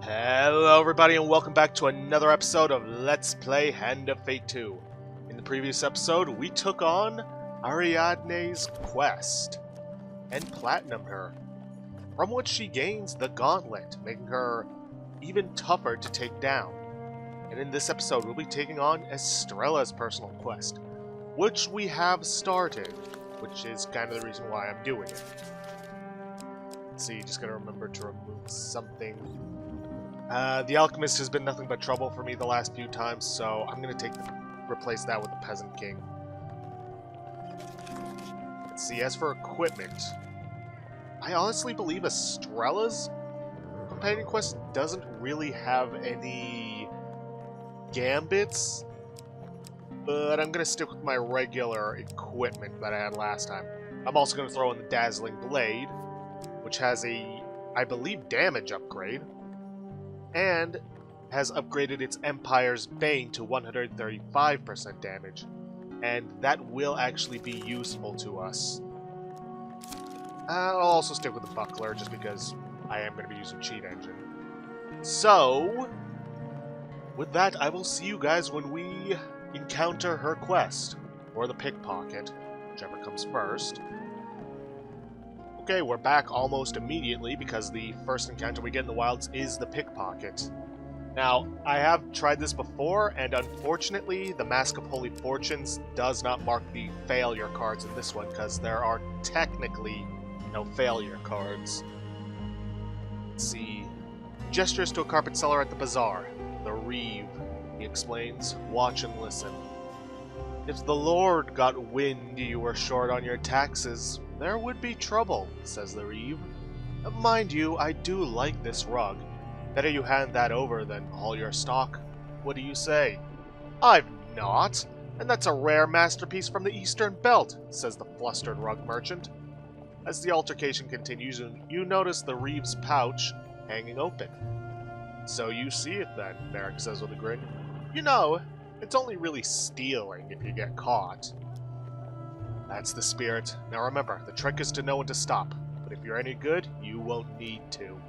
Hello everybody and welcome back to another episode of Let's Play Hand of Fate 2. In the previous episode, we took on Ariadne's quest and platinumed her, from which she gains the gauntlet, making her even tougher to take down. And in this episode, we'll be taking on Estrela's personal quest, which we have started, which is kind of the reason why I'm doing it. Let's see, just gotta remember to remove something. The Alchemist has been nothing but trouble for me the last few times, so I'm going to replace that with the Peasant King. Let's see, as for equipment, I honestly believe Estrela's companion quest doesn't really have any gambits, but I'm going to stick with my regular equipment that I had last time. I'm also going to throw in the Dazzling Blade, which has a, I believe, damage upgrade, and has upgraded its Empire's Bane to 135% damage, and that will actually be useful to us. I'll also stick with the Buckler, just because I am going to be using Cheat Engine. So, with that, I will see you guys when we encounter her quest, or the Pickpocket, whichever comes first. Okay, we're back almost immediately because the first encounter we get in the wilds is the Pickpocket. Now, I have tried this before, and unfortunately, the Mask of Holy Fortunes does not mark the failure cards in this one, because there are technically no failure cards. Let's see. Gestures to a carpet seller at the bazaar. The Reeve, he explains. Watch and listen. If the Lord got wind you were short on your taxes, there would be trouble, says the Reeve. Mind you, I do like this rug. Better you hand that over than all your stock. What do you say? I've not, and that's a rare masterpiece from the Eastern Belt, says the flustered rug merchant. As the altercation continues, you notice the Reeve's pouch hanging open. So you see it then, Merrick says with a grin. You know, it's only really stealing if you get caught. That's the spirit. Now remember, the trick is to know when to stop, but if you're any good, you won't need to.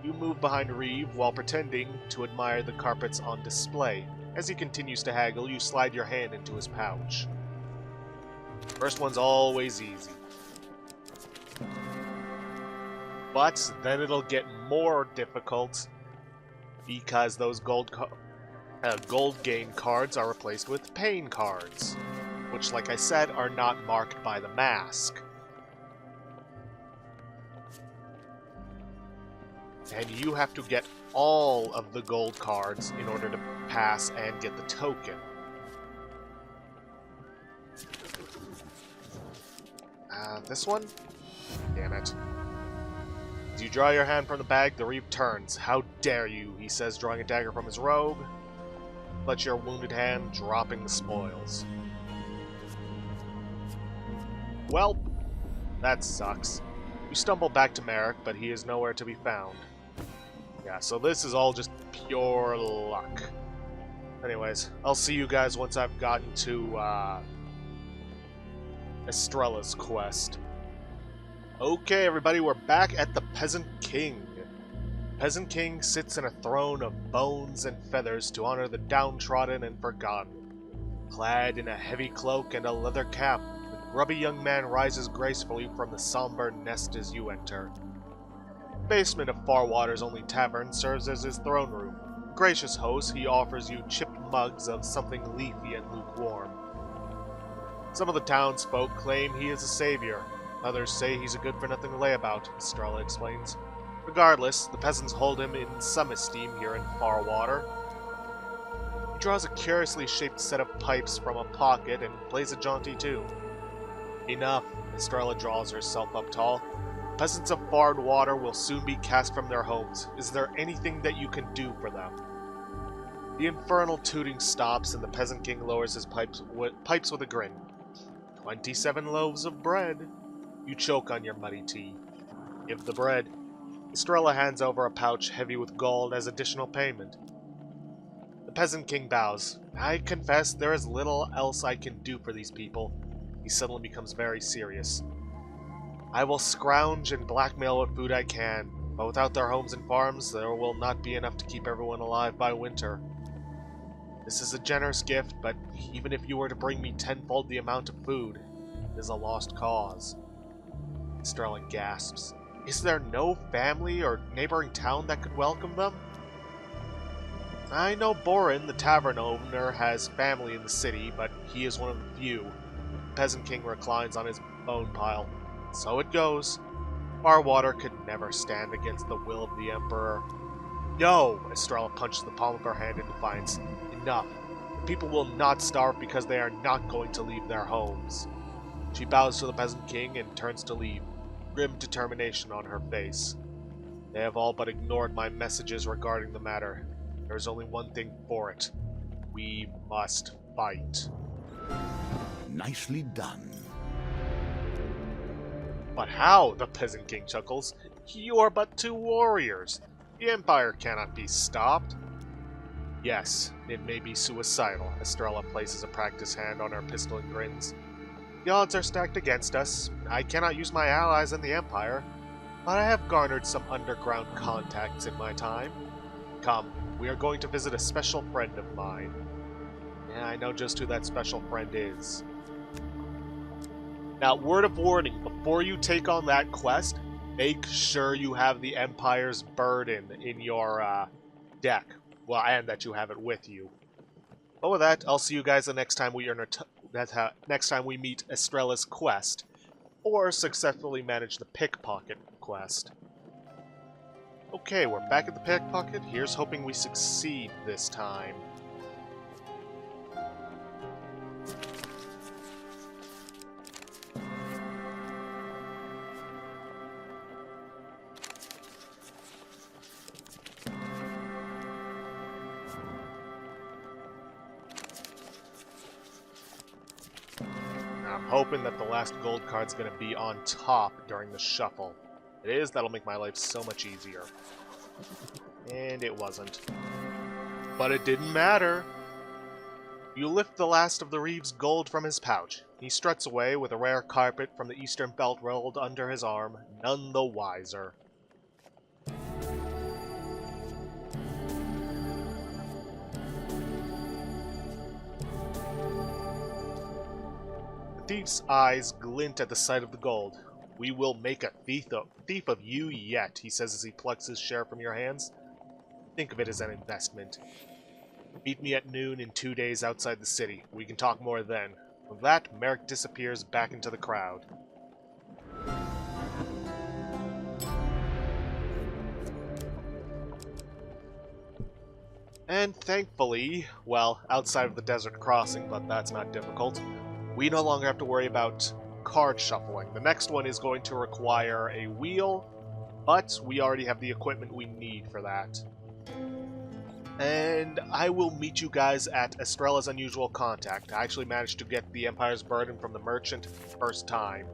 You move behind Reeve while pretending to admire the carpets on display. As he continues to haggle, you slide your hand into his pouch. First one's always easy. But then it'll get more difficult because those gold gain cards are replaced with pain cards, which, like I said, are not marked by the mask. And you have to get all of the gold cards in order to pass and get the token. This one? Damn it. As you draw your hand from the bag, the Reeve turns. How dare you, he says, drawing a dagger from his robe. Let your wounded hand, dropping the spoils. Well, that sucks. You stumble back to Merrick, but he is nowhere to be found. Yeah, so this is all just pure luck. Anyways, I'll see you guys once I've gotten to Estrela's quest. Okay, everybody, we're back at the Peasant King. Peasant King sits in a throne of bones and feathers to honor the downtrodden and forgotten. Clad in a heavy cloak and a leather cap, the grubby young man rises gracefully from the somber nest as you enter. The basement of Farwater's only tavern serves as his throne room. Gracious host, he offers you chipped mugs of something leafy and lukewarm. Some of the townsfolk claim he is a savior. Others say he's a good-for-nothing layabout, Estrela explains. Regardless, the peasants hold him in some esteem here in Farwater. He draws a curiously shaped set of pipes from a pocket and plays a jaunty tune. Enough, Estrela draws herself up tall. Peasants of Farwater will soon be cast from their homes. Is there anything that you can do for them? The infernal tooting stops, and the Peasant King lowers his pipes with a grin. 27 loaves of bread. You choke on your muddy tea. Give the bread. Estrela hands over a pouch heavy with gold as additional payment. The Peasant King bows. I confess there is little else I can do for these people. He suddenly becomes very serious. I will scrounge and blackmail what food I can. But without their homes and farms, there will not be enough to keep everyone alive by winter. This is a generous gift, but even if you were to bring me tenfold the amount of food, it is a lost cause. Estrela gasps. Is there no family or neighboring town that could welcome them? I know Borin, the tavern owner, has family in the city, but he is one of the few. The Peasant King reclines on his bone pile. So it goes. Farwater could never stand against the will of the Emperor. No! Estrela punches the palm of her hand in defiance. Enough. The people will not starve because they are not going to leave their homes. She bows to the Peasant King and turns to leave, grim determination on her face. They have all but ignored my messages regarding the matter. There is only one thing for it. We must fight. Nicely done. But how? The Peasant King chuckles. You are but two warriors. The Empire cannot be stopped. Yes, it may be suicidal. Estrela places a practice hand on her pistol and grins. The odds are stacked against us. I cannot use my allies in the Empire, but I have garnered some underground contacts in my time. Come, we are going to visit a special friend of mine. Yeah, I know just who that special friend is. Now, word of warning, before you take on that quest, make sure you have the Empire's Burden in your deck. Well, and that you have it with you. But with that, I'll see you guys the next time we next time we meet Estrela's quest, or successfully manage the Pickpocket quest. Okay, we're back at the Pickpocket. Here's hoping we succeed this time. I'm hoping that the last gold card's going to be on top during the shuffle. If it is, that'll make my life so much easier. And it wasn't. But it didn't matter. You lift the last of the Reeve's gold from his pouch. He struts away with a rare carpet from the Eastern Belt rolled under his arm, none the wiser. The thief's eyes glint at the sight of the gold. We will make a thief of you yet, he says as he plucks his share from your hands. Think of it as an investment. Meet me at noon in 2 days outside the city. We can talk more then. With that, Merrick disappears back into the crowd. And thankfully, well, outside of the desert crossing, but that's not difficult, we no longer have to worry about card shuffling. The next one is going to require a wheel, but we already have the equipment we need for that. And I will meet you guys at Estrela's Unusual Contact. I actually managed to get the Empire's Burden from the merchant first time.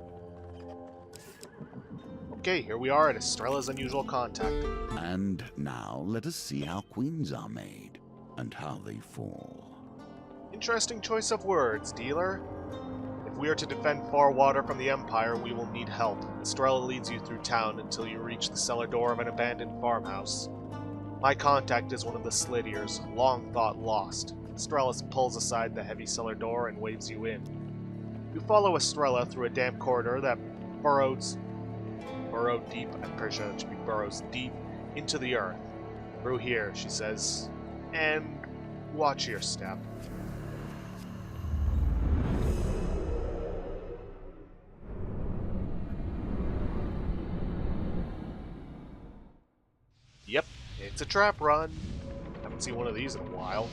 Okay, here we are at Estrela's Unusual Contact. And now let us see how queens are made, and how they fall. Interesting choice of words, dealer. If we are to defend Farwater from the Empire, we will need help. Estrela leads you through town until you reach the cellar door of an abandoned farmhouse. My contact is one of the Slidiers, long thought lost. Estrela pulls aside the heavy cellar door and waves you in. You follow Estrela through a damp corridor that burrows deep, I'm pretty sure it should be burrows deep into the earth. Through here, she says, and watch your step. Yep, it's a trap run. Haven't seen one of these in a while.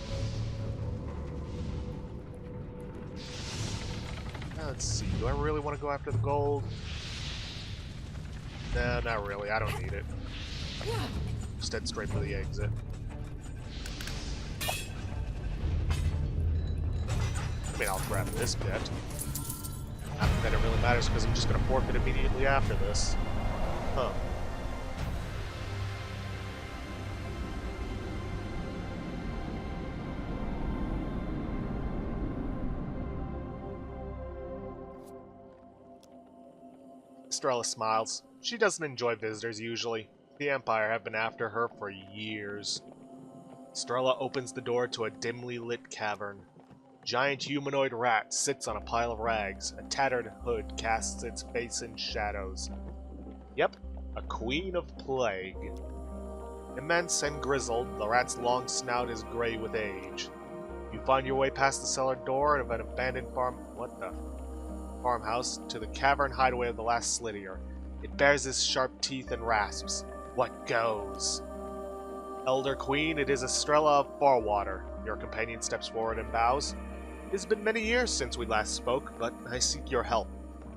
Now, let's see, do I really want to go after the gold? No, not really, I don't need it. Just head straight for the exit. I mean, I'll grab this bit. Not that it really matters because I'm just going to forfeit immediately after this. Huh. Estrela smiles. She doesn't enjoy visitors usually. The Empire have been after her for years. Estrela opens the door to a dimly lit cavern. A giant humanoid rat sits on a pile of rags. A tattered hood casts its face in shadows. Yep, a queen of plague. Immense and grizzled, the rat's long snout is gray with age. You find your way past the cellar door of an abandoned farmhouse to the cavern hideaway of the last slit ear. It bares its sharp teeth and rasps. What goes? Elder Queen, it is Estrela of Farwater. Your companion steps forward and bows. It has been many years since we last spoke, but I seek your help.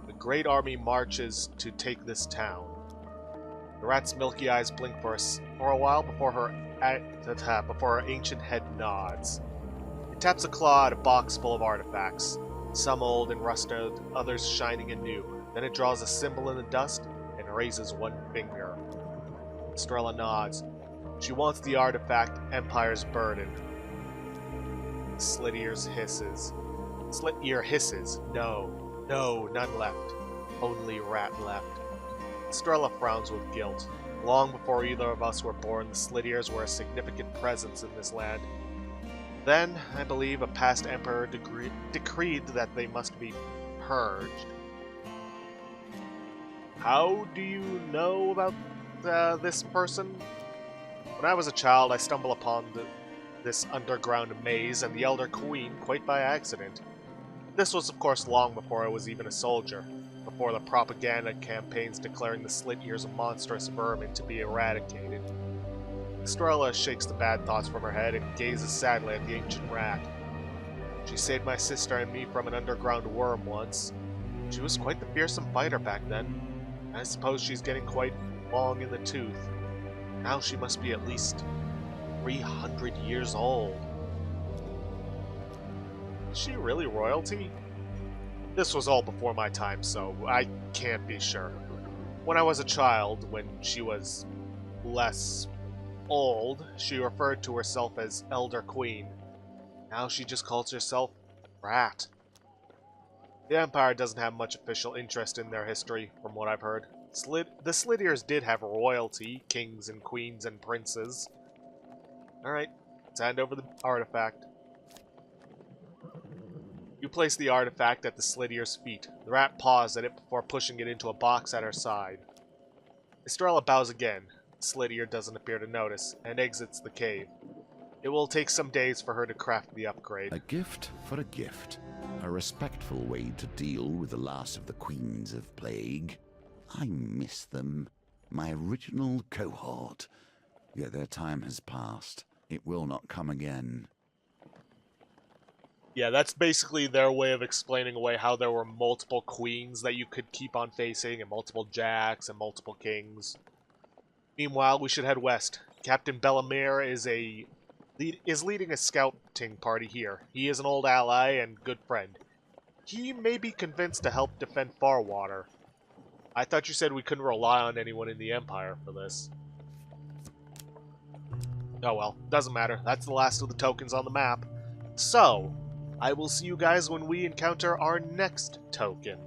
The great army marches to take this town. The rat's milky eyes blink for a while before her ancient head nods. It taps a claw at a box full of artifacts, some old and rusted, others shining and new. Then it draws a symbol in the dust and raises one finger. Estrela nods. She wants the artifact, Empire's Burden. Slit ear hisses. No, none left. Only rat left. Estrela frowns with guilt. Long before either of us were born, the Slit Ears were a significant presence in this land. Then, I believe, a past emperor decreed that they must be purged. How do you know about this person? When I was a child, I stumbled upon this underground maze and the Elder Queen quite by accident. This was, of course, long before I was even a soldier, before the propaganda campaigns declaring the Slit Ears a monstrous vermin to be eradicated. Estrela shakes the bad thoughts from her head and gazes sadly at the ancient rat. She saved my sister and me from an underground worm once. She was quite the fearsome fighter back then. I suppose she's getting quite long in the tooth. Now she must be at least 300 years old. Is she really royalty? This was all before my time, so I can't be sure. When I was a child, when she was less old, she referred to herself as Elder Queen. Now she just calls herself Rat. The Empire doesn't have much official interest in their history, from what I've heard. The Slit Ears did have royalty, kings and queens and princes. Alright, let's hand over the artifact. You place the artifact at the Slit Ear's feet. The rat paws at it before pushing it into a box at her side. Estrela bows again. The Slit Ear doesn't appear to notice, and exits the cave. It will take some days for her to craft the upgrade. A gift for a gift. A respectful way to deal with the last of the Queens of Plague. I miss them. My original cohort. Yet their time has passed. It will not come again. Yeah, that's basically their way of explaining away how there were multiple queens that you could keep on facing, and multiple jacks, and multiple kings. Meanwhile, we should head west. Captain Bellamere is leading a scouting party here. He is an old ally and good friend. He may be convinced to help defend Farwater. I thought you said we couldn't rely on anyone in the Empire for this. Oh well, doesn't matter. That's the last of the tokens on the map. So, I will see you guys when we encounter our next token.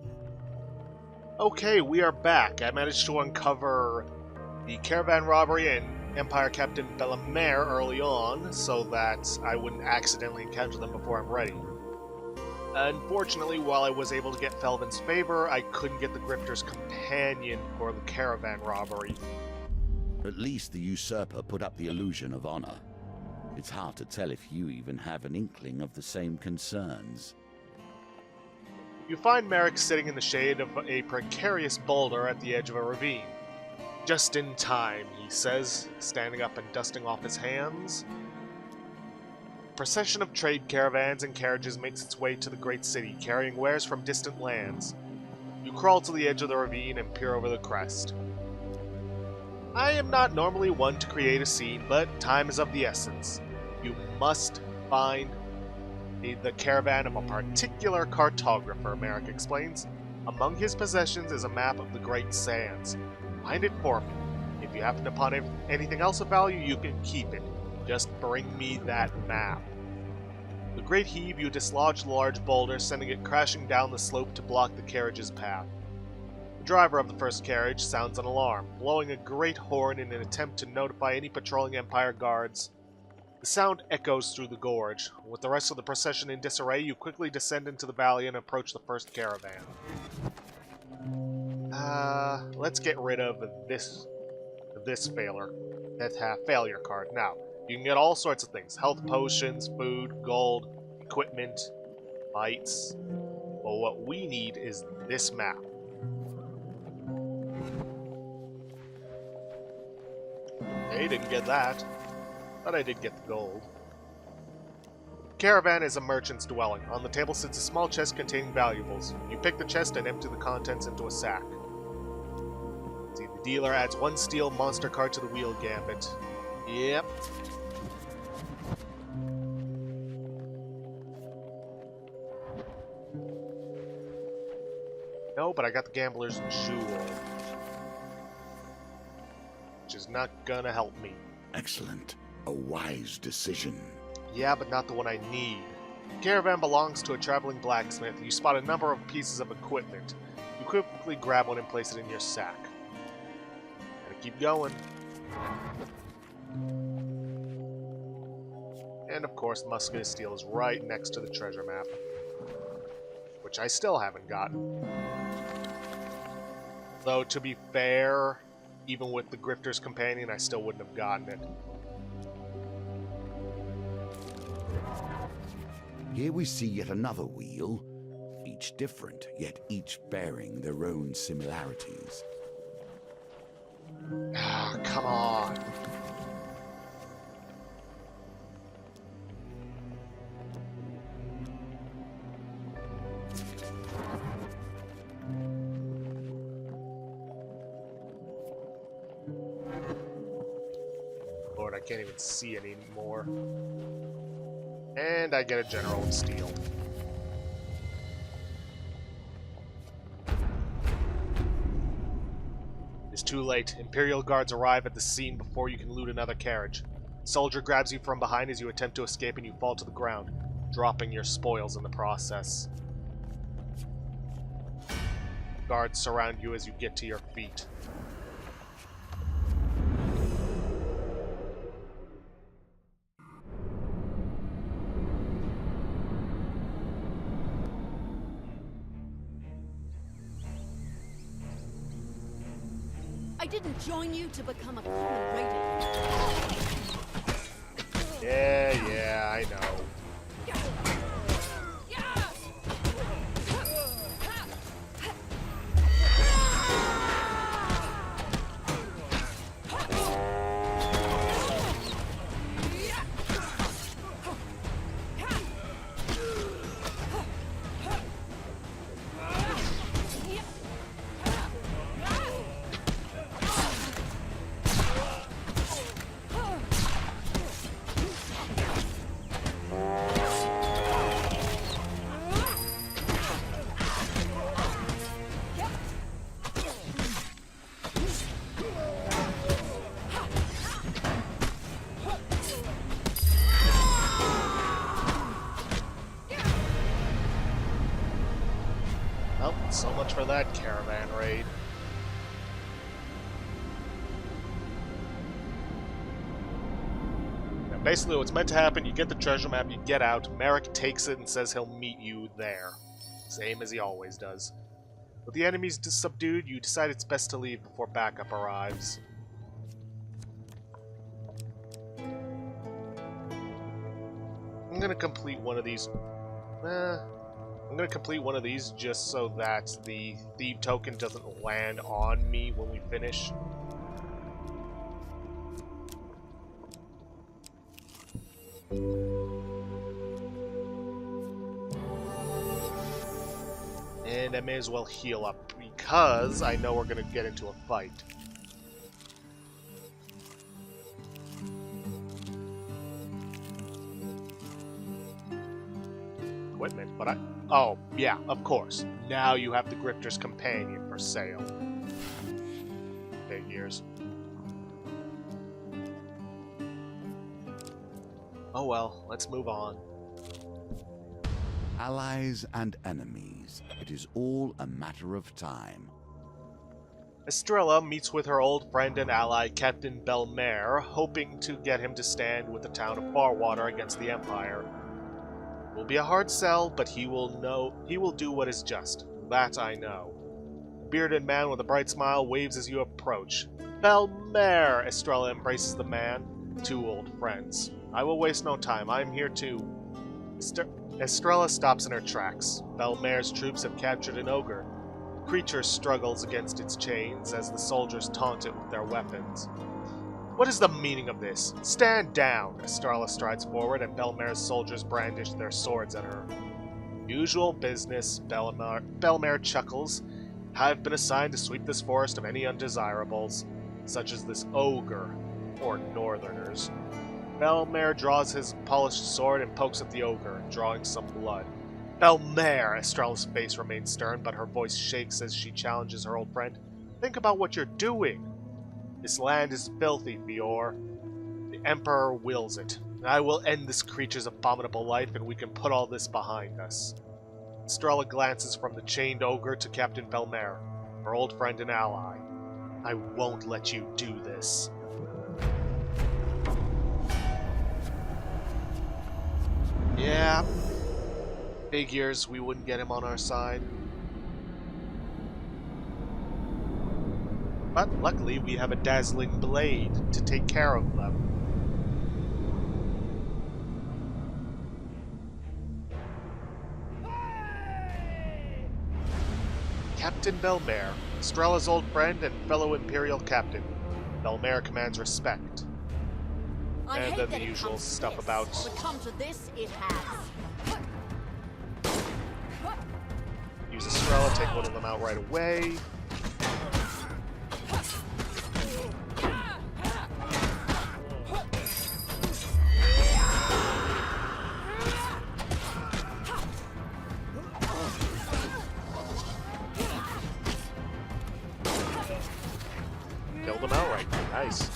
Okay, we are back. I managed to uncover the Caravan Robbery and Empire Captain Bellamere early on, so that I wouldn't accidentally encounter them before I'm ready. Unfortunately, while I was able to get Felvin's favor, I couldn't get the Grifter's companion for the Caravan Robbery. At least the usurper put up the illusion of honor. It's hard to tell if you even have an inkling of the same concerns. You find Merrick sitting in the shade of a precarious boulder at the edge of a ravine. Just in time, he says, standing up and dusting off his hands. A procession of trade caravans and carriages makes its way to the great city, carrying wares from distant lands. You crawl to the edge of the ravine and peer over the crest. I am not normally one to create a scene, but time is of the essence. You must find the caravan of a particular cartographer, Merrick explains. Among his possessions is a map of the Great Sands. Find it for me. If you happen upon anything else of value, you can keep it. Just bring me that map. With a great heave, you dislodge the large boulder, sending it crashing down the slope to block the carriage's path. The Driver of the first carriage sounds an alarm, blowing a great horn in an attempt to notify any patrolling Empire guards. The sound echoes through the gorge. With the rest of the procession in disarray, you quickly descend into the valley and approach the first caravan. Let's get rid of this failure card. Now, you can get all sorts of things. Health potions, food, gold, equipment, lights. But what we need is this map. Hey, didn't get that. But I did get the gold. Caravan is a merchant's dwelling. On the table sits a small chest containing valuables. You pick the chest and empty the contents into a sack. See, the dealer adds 1 steel monster card to the wheel gambit. Yep. No, but I got the gambler's jewel. Which is not gonna help me. Excellent. A wise decision. Yeah, but not the one I need. The caravan belongs to a traveling blacksmith. You spot a number of pieces of equipment. You quickly grab one and place it in your sack. Gotta keep going. And of course, the musket of steel is right next to the treasure map. Which I still haven't gotten. Though, to be fair, even with the Grifter's Companion, I still wouldn't have gotten it. Here we see yet another wheel, each different, yet each bearing their own similarities. Ah, come on. Lord, I can't even see anymore. And I get a general of steel. It's too late. Imperial guards arrive at the scene before you can loot another carriage. A soldier grabs you from behind as you attempt to escape and you fall to the ground, dropping your spoils in the process. Guards surround you as you get to your feet. I didn't join you to become a common raider. Yeah, I know. Well, so much for that caravan raid. Now, basically what's meant to happen, you get the treasure map, you get out, Merrick takes it and says he'll meet you there. Same as he always does. With the enemies subdued, you decide it's best to leave before backup arrives. I'm gonna complete one of these. I'm gonna complete one of these just so that the thief token doesn't land on me when we finish. And I may as well heal up because I know we're gonna get into a fight. Equipment, but oh, yeah, of course. Now you have the Grifter's Companion for sale. Figures. Oh well, let's move on. Allies and enemies. It is all a matter of time. Estrela meets with her old friend and ally Captain Belmer, hoping to get him to stand with the town of Farwater against the Empire. It will be a hard sell, but he will do what is just. That I know. A bearded man with a bright smile waves as you approach. Belmer! Estrela embraces the man. Two old friends. I will waste no time. I am here too. Estrela stops in her tracks. Belmer's troops have captured an ogre. The creature struggles against its chains as the soldiers taunt it with their weapons. What is the meaning of this? Stand down! Estrela strides forward and Belmer's soldiers brandish their swords at her. Usual business, Belmer chuckles. I've been assigned to sweep this forest of any undesirables, such as this ogre, or northerners. Belmer draws his polished sword and pokes at the ogre, drawing some blood. Belmer! Estrela's face remains stern, but her voice shakes as she challenges her old friend. Think about what you're doing. This land is filthy, Fior. The Emperor wills it. I will end this creature's abominable life, and we can put all this behind us. Estrela glances from the chained ogre to Captain Belmer, her old friend and ally. I won't let you do this. Yeah, figures we wouldn't get him on our side. But luckily we have a dazzling blade to take care of them. Captain Belmer, Estrela's old friend and fellow Imperial captain. Belmer commands respect. And then the usual stuff about... But come to this, it has. Use Estrela, take one of them out right away. Killed them outright. Nice.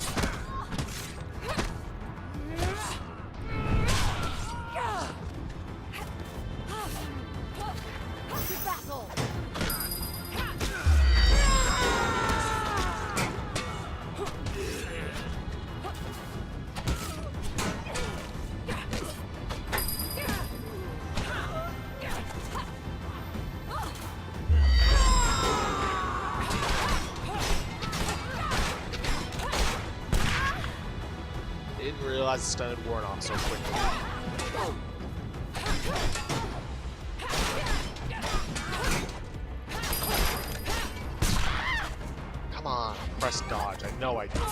Didn't realize the stun had worn off so quickly. Come on, press dodge. I know I did.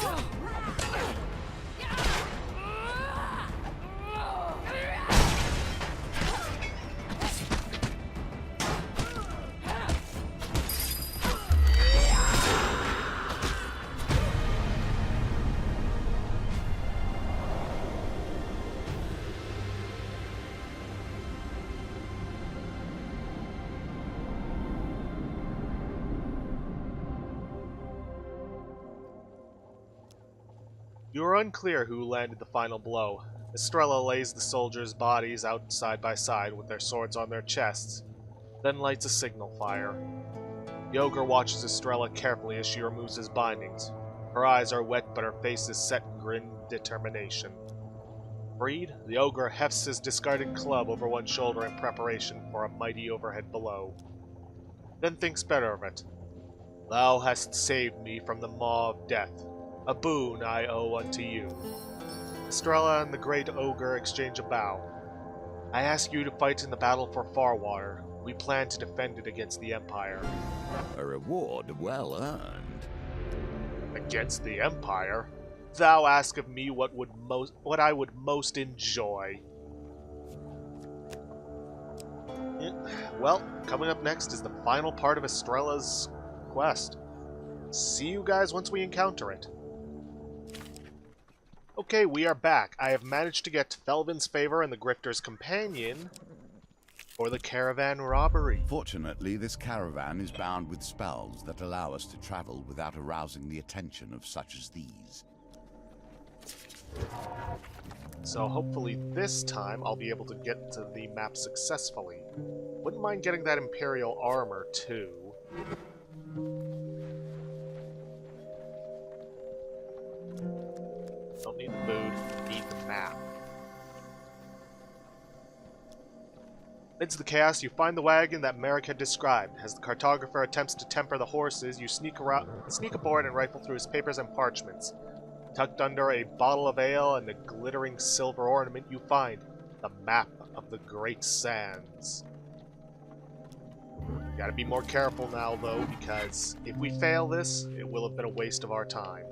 You are unclear who landed the final blow. Estrela lays the soldiers' bodies out side by side with their swords on their chests, then lights a signal fire. The ogre watches Estrela carefully as she removes his bindings. Her eyes are wet, but her face is set in grim determination. Freed, the ogre hefts his discarded club over one shoulder in preparation for a mighty overhead blow. Then thinks better of it. Thou hast saved me from the maw of death. A boon I owe unto you. Estrela and the great ogre exchange a bow. I ask you to fight in the battle for Farwater. We plan to defend it against the Empire. A reward well earned. Against the Empire? Thou ask of me what I would most enjoy. Well, coming up next is the final part of Estrela's quest. See you guys once we encounter it. Okay, we are back. I have managed to get Felvin's favor and the Grifter's companion for the Caravan Robbery. Fortunately, this caravan is bound with spells that allow us to travel without arousing the attention of such as these. So hopefully this time I'll be able to get to the map successfully. Wouldn't mind getting that Imperial armor too. include the map. Amidst the chaos, you find the wagon that Merrick had described. As the cartographer attempts to temper the horses, you sneak aboard and rifle through his papers and parchments. Tucked under a bottle of ale and a glittering silver ornament, you find the map of the Great Sands. Gotta be more careful now, though, because if we fail this, it will have been a waste of our time.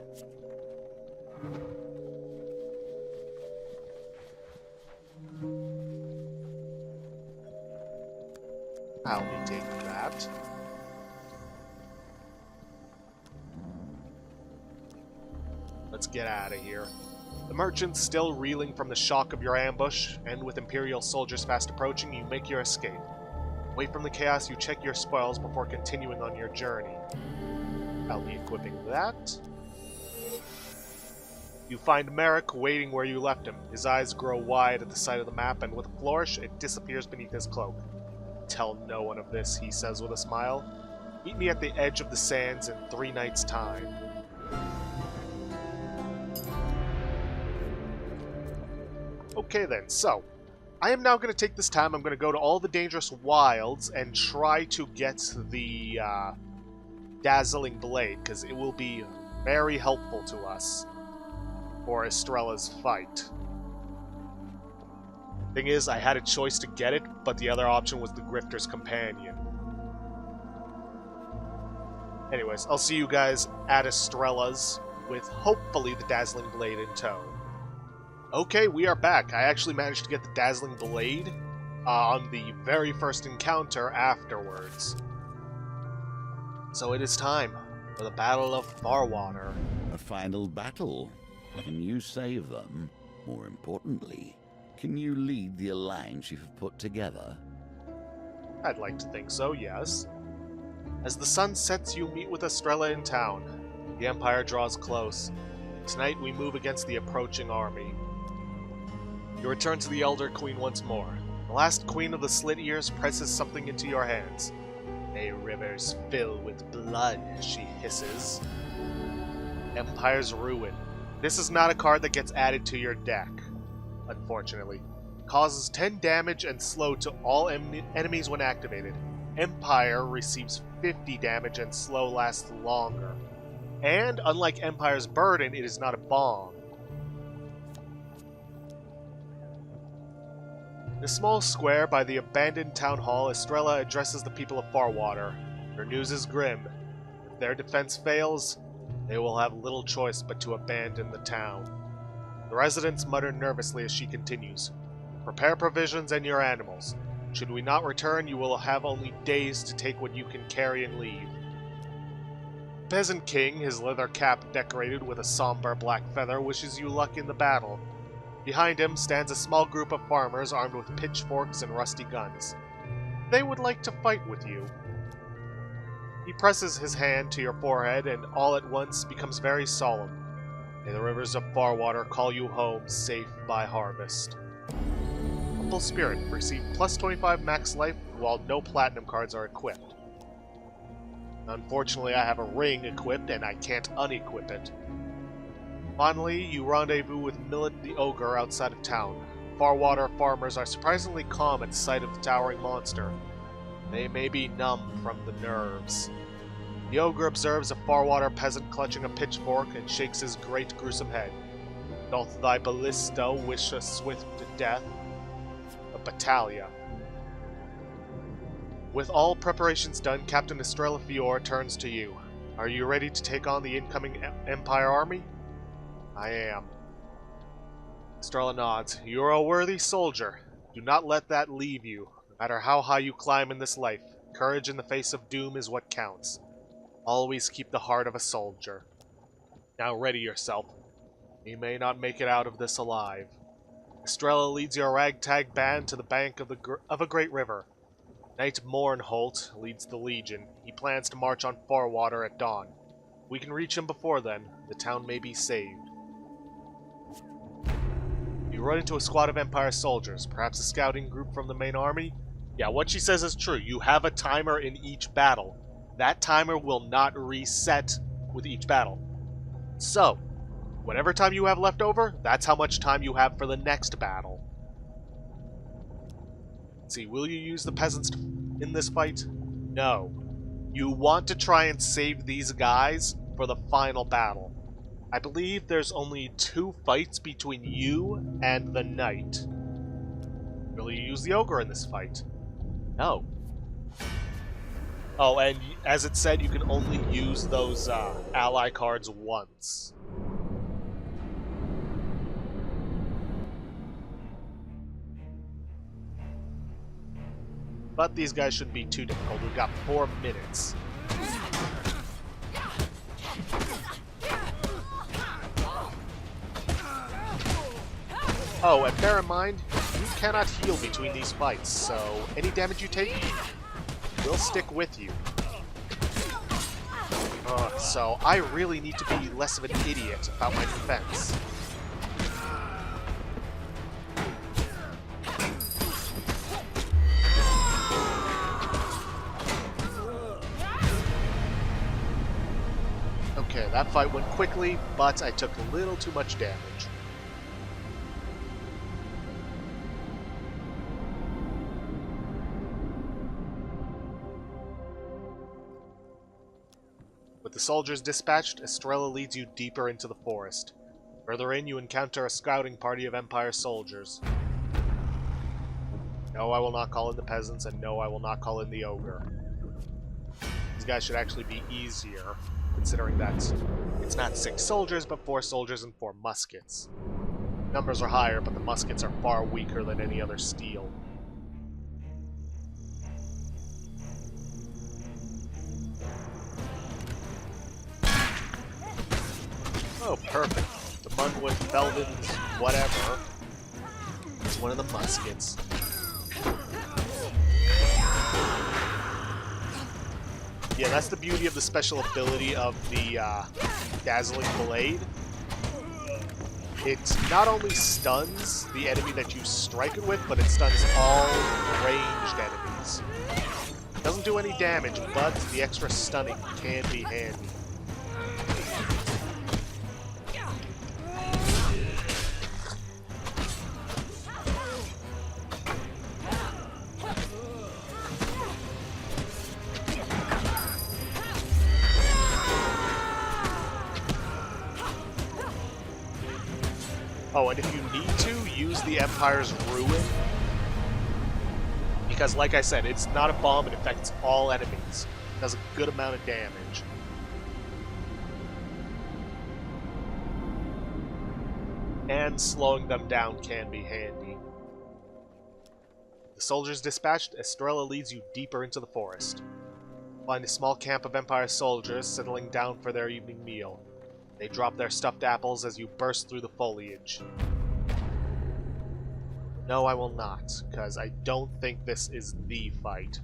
I'll be taking that. Let's get out of here. The merchant's still reeling from the shock of your ambush, and with Imperial soldiers fast approaching, you make your escape. Away from the chaos, you check your spoils before continuing on your journey. I'll be equipping that. You find Merrick waiting where you left him. His eyes grow wide at the sight of the map, and with a flourish, it disappears beneath his cloak. Tell no one of this, he says with a smile. Meet me at the edge of the sands in 3 nights' time. Okay then, so, I am now going to take this time, I'm going to go to all the dangerous wilds and try to get the Dazzling Blade, because it will be very helpful to us for Estrela's fight. Thing is, I had a choice to get it, but the other option was the Grifter's Companion. Anyways, I'll see you guys at Estrela's with hopefully the Dazzling Blade in tow. Okay, we are back. I actually managed to get the Dazzling Blade on the very first encounter afterwards. So it is time for the Battle of Farwater. A final battle. Can you save them? More importantly, can you lead the alliance you have put together? I'd like to think so, yes. As the sun sets, you meet with Estrela in town. The Empire draws close. Tonight we move against the approaching army. You return to the Elder Queen once more. The last Queen of the Slit Ears presses something into your hands. May rivers fill with blood, she hisses. Empire's Ruin. This is not a card that gets added to your deck, unfortunately. Causes 10 damage and slow to all enemies when activated. Empire receives 50 damage and slow lasts longer. And, unlike Empire's Burden, it is not a bomb. In a small square by the abandoned town hall, Estrela addresses the people of Farwater. Her news is grim. If their defense fails, they will have little choice but to abandon the town. The residents mutter nervously as she continues. Prepare provisions and your animals. Should we not return, you will have only days to take what you can carry and leave. Peasant King, his leather cap decorated with a somber black feather, wishes you luck in the battle. Behind him stands a small group of farmers armed with pitchforks and rusty guns. They would like to fight with you. He presses his hand to your forehead and all at once becomes very solemn. May the rivers of Farwater call you home safe by harvest. Humble Spirit, receive plus 25 max life while no platinum cards are equipped. Unfortunately, I have a ring equipped and I can't unequip it. Finally, you rendezvous with Millet the Ogre outside of town. Farwater farmers are surprisingly calm at sight of the towering monster. They may be numb from the nerves. The ogre observes a Farwater peasant clutching a pitchfork and shakes his great gruesome head. Doth thy ballista wish a swift death? A battalia. With all preparations done, Captain Estrela Fior turns to you. Are you ready to take on the incoming Empire army? I am. Estrela nods. You are a worthy soldier. Do not let that leave you. No matter how high you climb in this life, courage in the face of doom is what counts. Always keep the heart of a soldier. Now ready yourself. You may not make it out of this alive. Estrela leads your ragtag band to the bank of a great river. Knight Mournholt leads the legion. He plans to march on Farwater at dawn. If we can reach him before then, the town may be saved. You run into a squad of Empire soldiers, perhaps a scouting group from the main army. Yeah, what she says is true. You have a timer in each battle. That timer will not reset with each battle. So, Whatever time you have left over, that's how much time you have for the next battle. Let's see, will you use the peasants in this fight? No. You want to try and save these guys for the final battle. I believe there's only 2 fights between you and the knight. Will you use the ogre in this fight? No. Oh, and as it said, you can only use those ally cards once. But these guys shouldn't be too difficult. We've got 4 minutes. Oh, and bear in mind, you cannot heal between these fights, so any damage you take will stick with you. So I really need to be less of an idiot about my defense. Okay, that fight went quickly, but I took a little too much damage. With the soldiers dispatched, Estrela leads you deeper into the forest. Further in, you encounter a scouting party of Empire soldiers. No, I will not call in the peasants, and no, I will not call in the ogre. These guys should actually be easier, considering that it's not 6 soldiers, but 4 soldiers and 4 muskets. Numbers are higher, but the muskets are far weaker than any other steel. Oh, perfect. The Munwood, Belvins, whatever. It's one of the muskets. Yeah, that's the beauty of the special ability of the Dazzling Blade. It not only stuns the enemy that you strike it with, but it stuns all ranged enemies. It doesn't do any damage, but the extra stunning can be handy. Oh, and if you need to, use the Empire's Ruin. Because, like I said, it's not a bomb, it affects all enemies. It does a good amount of damage. And slowing them down can be handy. The soldiers dispatched, Estrela leads you deeper into the forest. Find a small camp of Empire soldiers settling down for their evening meal. They drop their stuffed apples as you burst through the foliage. No, I will not, because I don't think this is the fight.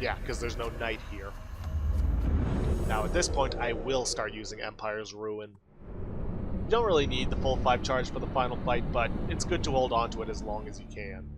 Yeah, because there's no knight here. Now, at this point, I will start using Empire's Ruin. You don't really need the full 5 charge for the final fight, but it's good to hold on to it as long as you can.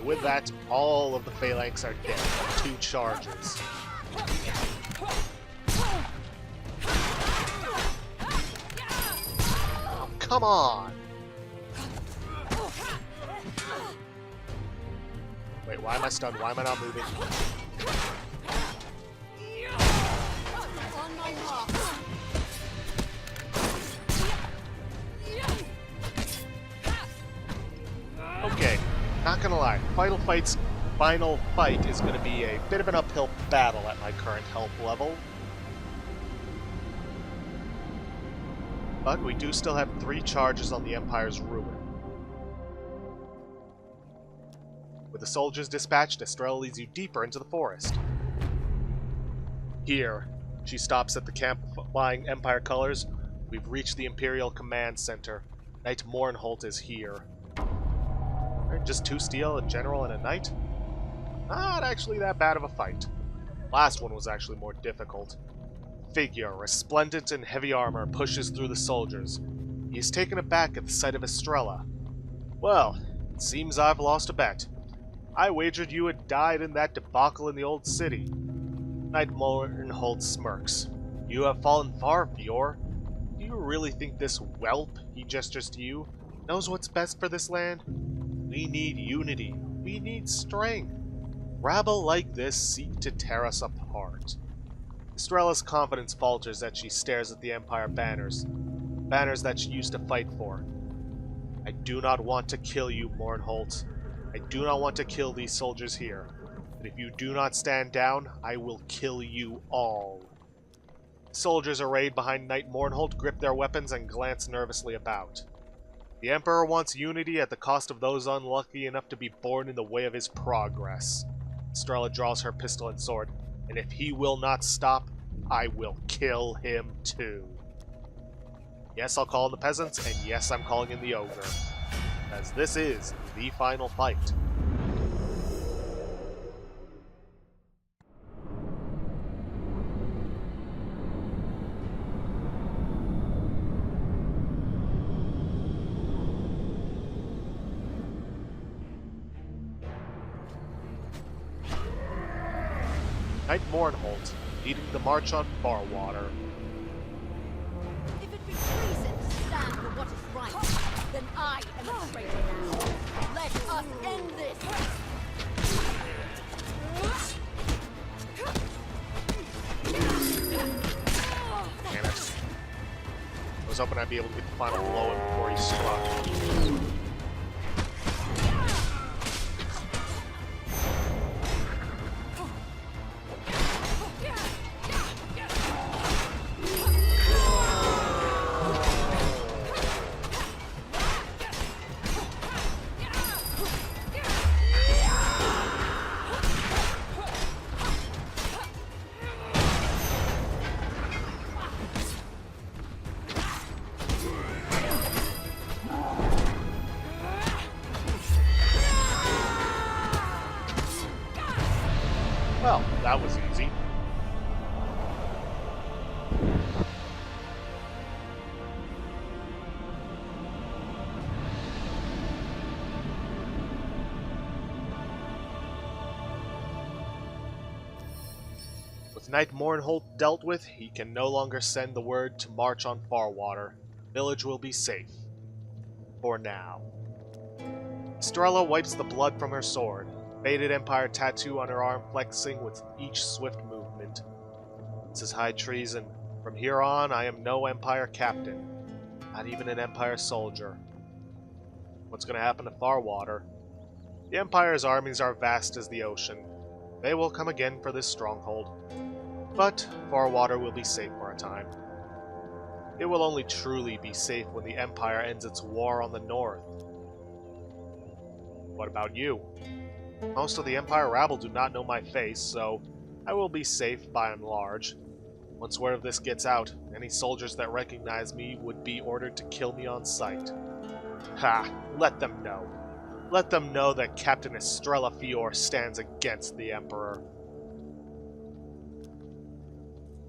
With that, all of the phalanx are dead. 2 charges. Oh, come on! Wait, why am I stunned? Why am I not moving? Okay. Not gonna lie, final fight is gonna be a bit of an uphill battle at my current health level. But we do still have 3 charges on the Empire's Ruin. With the soldiers dispatched, Estrela leads you deeper into the forest. Here, she stops at the camp flying Empire colors. We've reached the Imperial Command Center. Knight Mournholt is here. just 2 steel, a general, and a knight? Not actually that bad of a fight. Last one was actually more difficult. Figure, resplendent in heavy armor, pushes through the soldiers. He is taken aback at the sight of Estrela. Well, it seems I've lost a bet. I wagered you had died in that debacle in the old city. Knight Mournhold smirks. You have fallen far, Fior. Do you really think this whelp, he gestures to you, knows what's best for this land? We need unity. We need strength. Rabble like this seek to tear us apart. Estrela's confidence falters as she stares at the Empire banners. Banners that she used to fight for. I do not want to kill you, Mournhold. I do not want to kill these soldiers here. But if you do not stand down, I will kill you all. Soldiers arrayed behind Knight Mournhold grip their weapons and glance nervously about. The Emperor wants unity at the cost of those unlucky enough to be born in the way of his progress. Estrela draws her pistol and sword, and if he will not stop, I will kill him too. Yes, I'll call in the peasants, and yes, I'm calling in the ogre. As this is the final fight. Knight Mournhold, leading the march on Farwater. If it be treason to stand for what is right, then I am a traitor now. Let us end this! Damn it. I was hoping I'd be able to get the final blow in before he struck. Well, that was easy. With Knight Mournhold dealt with, he can no longer send the word to march on Farwater. Village will be safe. For now. Estrela wipes the blood from her sword. Faded Empire tattoo on her arm flexing with each swift movement. This is high treason. From here on, I am no Empire captain. Not even an Empire soldier. What's going to happen to Farwater? The Empire's armies are vast as the ocean. They will come again for this stronghold. But Farwater will be safe for a time. It will only truly be safe when the Empire ends its war on the north. What about you? Most of the Empire rabble do not know my face, so I will be safe by and large. Once word of this gets out, any soldiers that recognize me would be ordered to kill me on sight. Ha! Let them know. Let them know that Captain Estrela Fior stands against the Emperor.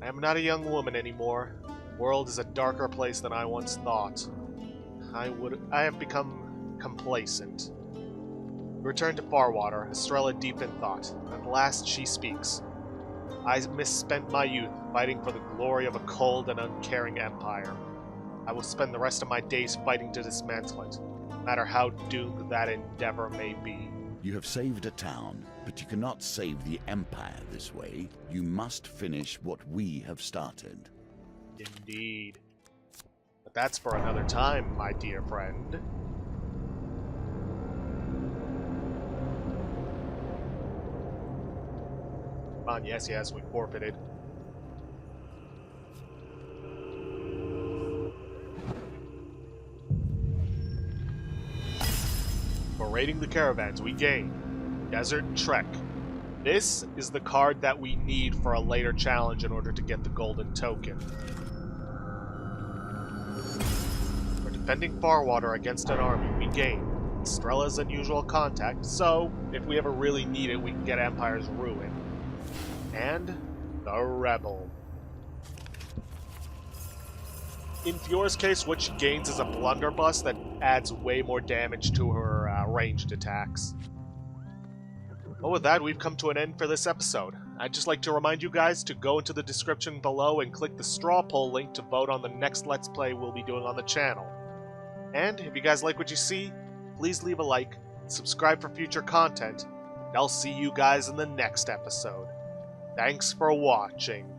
I am not a young woman anymore. The world is a darker place than I once thought. I have become complacent. Return to Farwater, Estrela deep in thought. At last she speaks. I misspent my youth fighting for the glory of a cold and uncaring empire. I will spend the rest of my days fighting to dismantle it, no matter how doomed that endeavor may be. You have saved a town, but you cannot save the Empire this way. You must finish what we have started. Indeed. But that's for another time, my dear friend. Come on, yes, we forfeited. For raiding the caravans, we gain Desert Trek. This is the card that we need for a later challenge in order to get the golden token. For defending Farwater against an army, we gain Estrela's unusual contact, so if we ever really need it, we can get Empire's Ruin. And the Rebel. In Fiora's case, what she gains is a blunderbuss that adds way more damage to her ranged attacks. Well, with that, we've come to an end for this episode. I'd just like to remind you guys to go into the description below and click the straw poll link to vote on the next Let's Play we'll be doing on the channel. And if you guys like what you see, please leave a like, subscribe for future content, and I'll see you guys in the next episode. Thanks for watching.